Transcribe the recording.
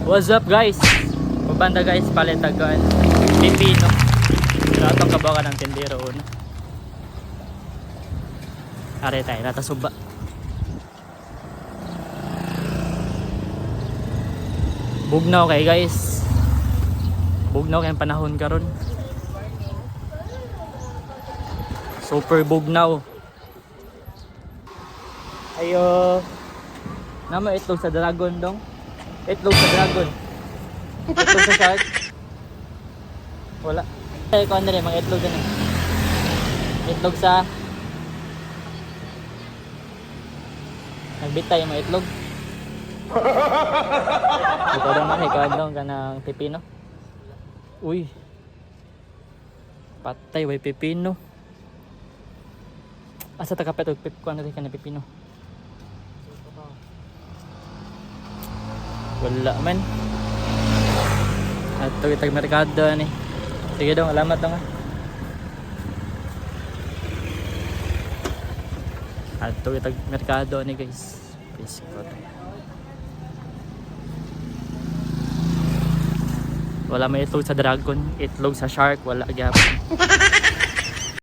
What's up guys? Pabanda guys, palitagan pipino. Pero atong kabawa ng tindero una. Are tayo, natasuba. Bugnaw kay guys. Bugnaw kay panahon karon. Super bugnaw. Ayo. Nama itlog sa dragon dong. Itlog sa dragon. Itlog sa shark. Wala. Ay ko andre mga itlog din. Itlog sa nagbitay yung mga itlog. Ito daw man ikaw dong kanang pipino. Uy. Patay way pipino. Asa ta kapet og pip ko ang kanang pipino. Wala man. Ato itag merkado ni. Sige dong, alamat dong. Ato itag merkado ni guys. Please go. Wala may itlog sa dragon, itlog sa shark, wala gyapon.